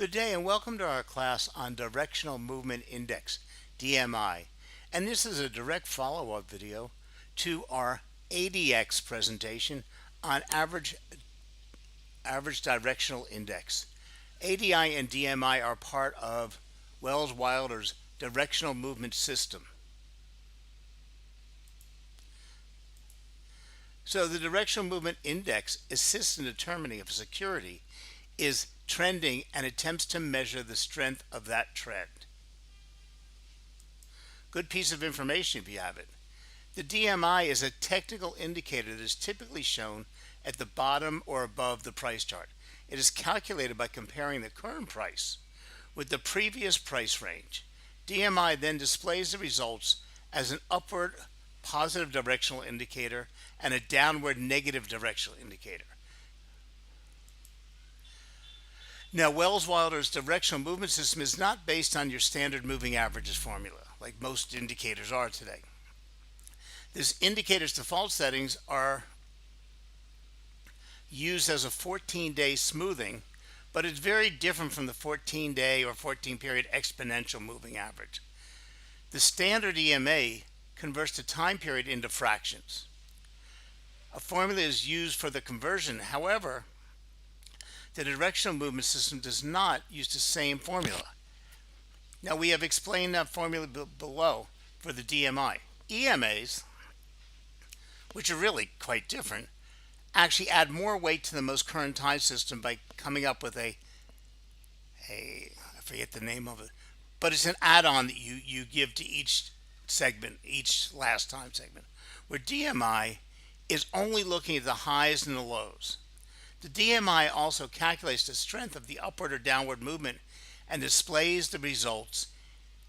Good day and welcome to our class on Directional Movement Index, DMI. And this is a direct follow-up video to our ADX presentation on Average Directional Index. ADI and DMI are part of Wells-Wilder's Directional Movement System. So the Directional Movement Index assists in determining if a security is trending and attempts to measure the strength of that trend. Good piece of information if you have it. The DMI is a technical indicator that is typically shown at the bottom or above the price chart. It is calculated by comparing the current price with the previous price range. DMI then displays the results as an upward positive directional indicator and a downward negative directional indicator. Now, Wells-Wilder's directional movement system is not based on your standard moving averages formula, like most indicators are today. This indicator's default settings are used as a 14-day smoothing, but it's very different from the 14-day or 14-period exponential moving average. The standard EMA converts the time period into fractions. A formula is used for the conversion. However, the directional movement system does not use the same formula. Now, we have explained that formula below for the DMI. EMAs, which are really quite different, actually add more weight to the most current time system by coming up with I forget the name of it, but it's an add-on that you give to each segment, each last time segment, where DMI is only looking at the highs and the lows. The DMI also calculates the strength of the upward or downward movement and displays the results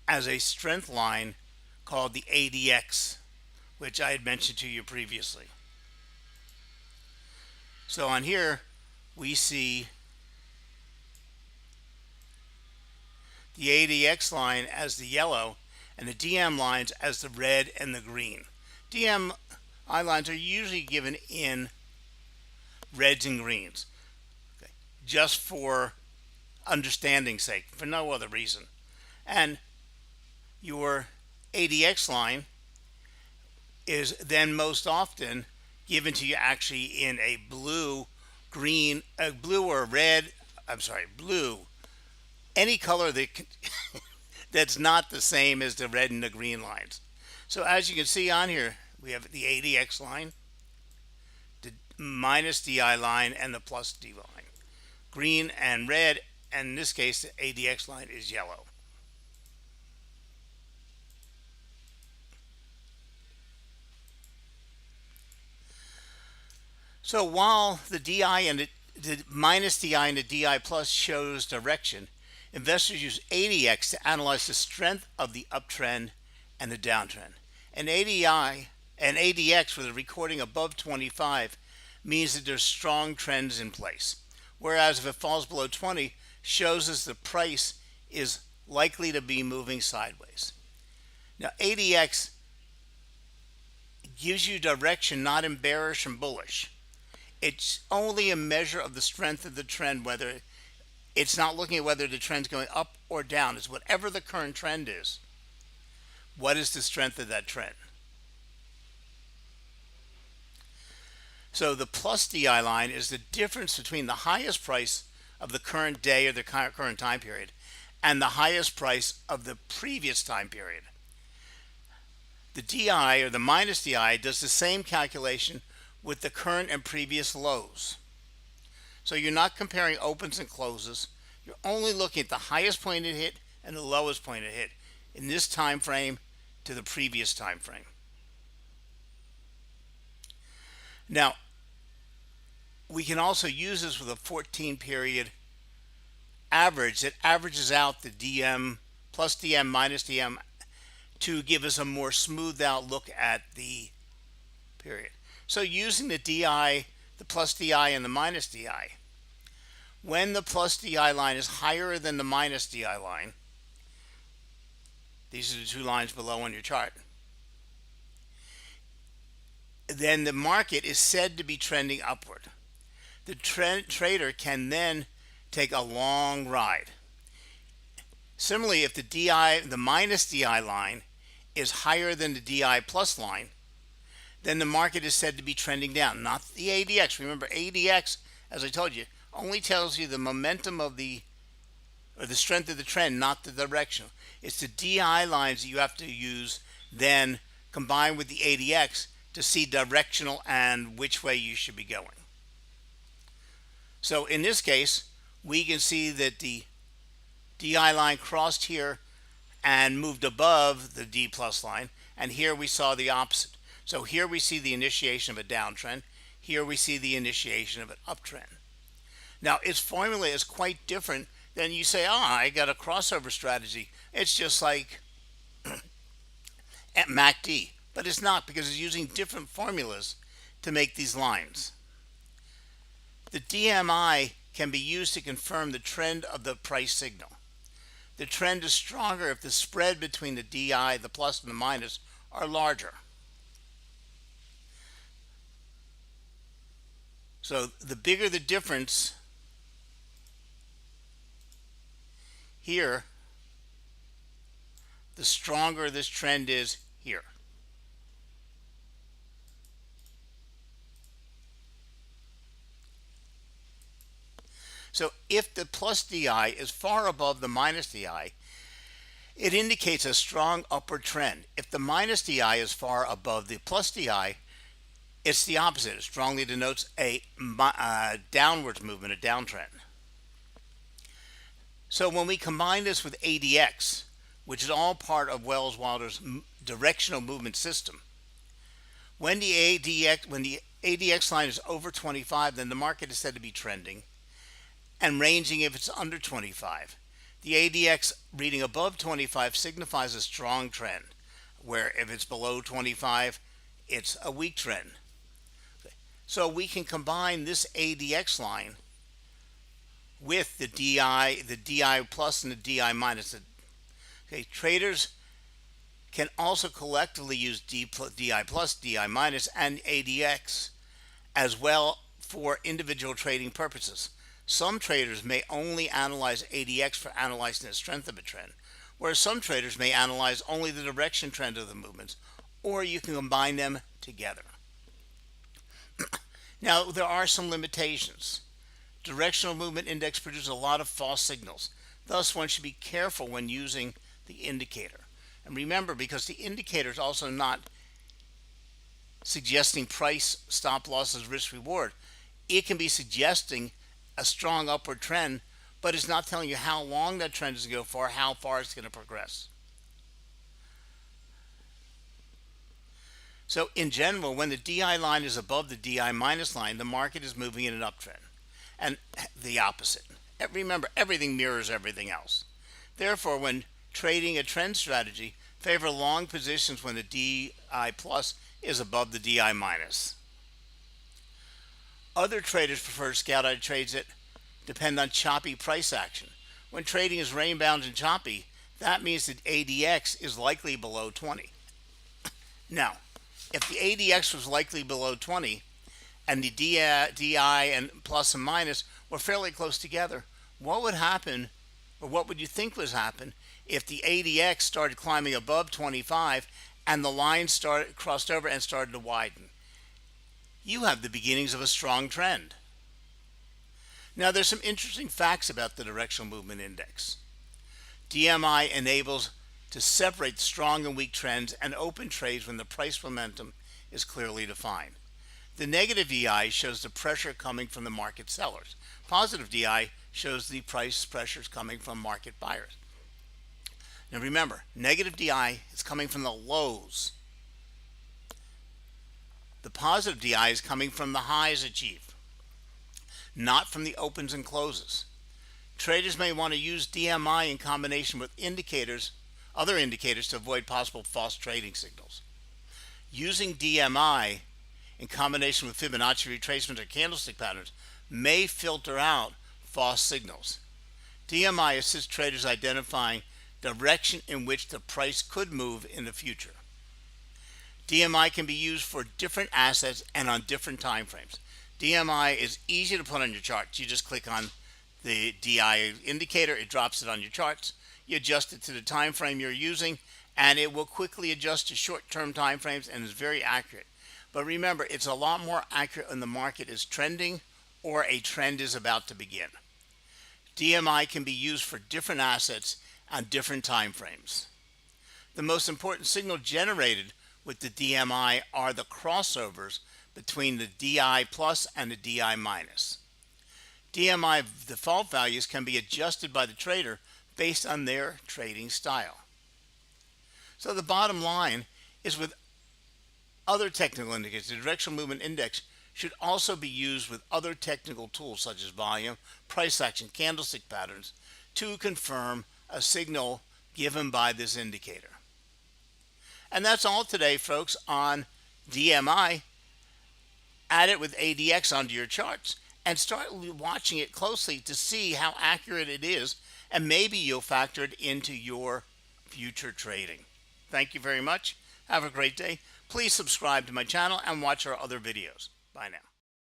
as a strength line called the ADX, which I had mentioned to you previously. So on here, we see the ADX line as the yellow and the DM lines as the red and the green. DMI lines are usually given in reds and greens, okay, just for understanding's sake, for no other reason. And your ADX line is then most often given to you actually in a blue, green, blue or red, blue, any color that that's not the same as the red and the green lines. So as you can see on here, we have the ADX line, the minus DI line, and the plus D line. Green and red, and in this case the ADX line is yellow. So while the DI and the minus DI and the DI plus shows direction, investors use ADX to analyze the strength of the uptrend and the downtrend. And ADI and ADX with a recording above 25 means that there's strong trends in place. Whereas if it falls below 20, shows us the price is likely to be moving sideways. Now, ADX gives you direction, not in bearish and bullish. It's only a measure of the strength of the trend, whether it's not looking at whether the trend's going up or down. It's whatever the current trend is. What is the strength of that trend? So the plus DI line is the difference between the highest price of the current day or the current time period and the highest price of the previous time period. The DI or the minus DI does the same calculation with the current and previous lows. So you're not comparing opens and closes. You're only looking at the highest point it hit and the lowest point it hit in this time frame to the previous time frame. Now, we can also use this with a 14-period average that averages out the DM plus DM minus DM to give us a more smoothed out look at the period. So using the DI, the plus DI and the minus DI, when the plus DI line is higher than the minus DI line, these are the two lines below on your chart, then the market is said to be trending upward. The trader can then take a long ride. Similarly, if the minus DI line is higher than the DI plus line, then the market is said to be trending down, not the ADX. Remember, ADX, as I told you, only tells you the momentum of or the strength of the trend, not the direction. It's the DI lines that you have to use, then combined with the ADX to see directional and which way you should be going. So in this case, we can see that the DI line crossed here and moved above the D plus line, and here we saw the opposite. So here we see the initiation of a downtrend. Here we see the initiation of an uptrend. Now its formula is quite different than you say, oh, I got a crossover strategy. It's just like at MACD, but it's not, because it's using different formulas to make these lines. The DMI can be used to confirm the trend of the price signal. The trend is stronger if the spread between the DI, the plus and the minus, are larger. So the bigger the difference here, the stronger this trend is here. So if the plus DI is far above the minus DI, it indicates a strong upward trend. If the minus DI is far above the plus DI, it's the opposite. It strongly denotes a downwards movement, a downtrend. So when we combine this with ADX, which is all part of Wells Wilder's directional movement system, when the ADX line is over 25, then the market is said to be trending and ranging if it's under 25. The ADX reading above 25 signifies a strong trend, where if it's below 25, it's a weak trend. So we can combine this ADX line with the DI plus and the DI minus. Okay, traders can also collectively use DI plus, DI minus, and ADX as well for individual trading purposes. Some traders may only analyze ADX for analyzing the strength of a trend, whereas some traders may analyze only the direction trend of the movements, or you can combine them together. Now, there are some limitations. Directional Movement Index produces a lot of false signals. Thus, one should be careful when using the indicator. And remember, because the indicator is also not suggesting price, stop losses, risk reward, it can be suggesting a strong upward trend, but it's not telling you how long that trend is going to go for, how far it's going to progress. So in general, when the DI line is above the DI minus line, the market is moving in an uptrend, and the opposite. Remember, everything mirrors everything else. Therefore, when trading a trend strategy, favor long positions when the DI plus is above the DI minus. Other traders prefer scout-eyed trades that depend on choppy price action. When trading is range-bound and choppy, that means that ADX is likely below 20. Now, if the ADX was likely below 20 and the DI and plus and minus were fairly close together, what would happen, or what would you think was happen, if the ADX started climbing above 25 and the line crossed over and started to widen? You have the beginnings of a strong trend. Now, there's some interesting facts about the Directional Movement Index. DMI enables to separate strong and weak trends and open trades when the price momentum is clearly defined. The negative DI shows the pressure coming from the market sellers. Positive DI shows the price pressures coming from market buyers. Now remember, negative DI is coming from the lows. The positive DI is coming from the highs achieved, not from the opens and closes. Traders may want to use DMI in combination with other indicators to avoid possible false trading signals. Using DMI in combination with Fibonacci retracements or candlestick patterns may filter out false signals. DMI assists traders identifying direction in which the price could move in the future. DMI can be used for different assets and on different time frames. DMI is easy to put on your charts. You just click on the DI indicator, it drops it on your charts. You adjust it to the time frame you're using, and it will quickly adjust to short-term time frames and is very accurate. But remember, it's a lot more accurate when the market is trending or a trend is about to begin. DMI can be used for different assets on different time frames. The most important signal generated with the DMI are the crossovers between the DI plus and the DI minus. DMI default values can be adjusted by the trader based on their trading style. So the bottom line is, with other technical indicators, the Directional Movement Index should also be used with other technical tools such as volume, price action, candlestick patterns to confirm a signal given by this indicator. And that's all today, folks, on DMI. Add it with ADX onto your charts and start watching it closely to see how accurate it is, and maybe you'll factor it into your future trading. Thank you very much. Have a great day. Please subscribe to my channel and watch our other videos. Bye now.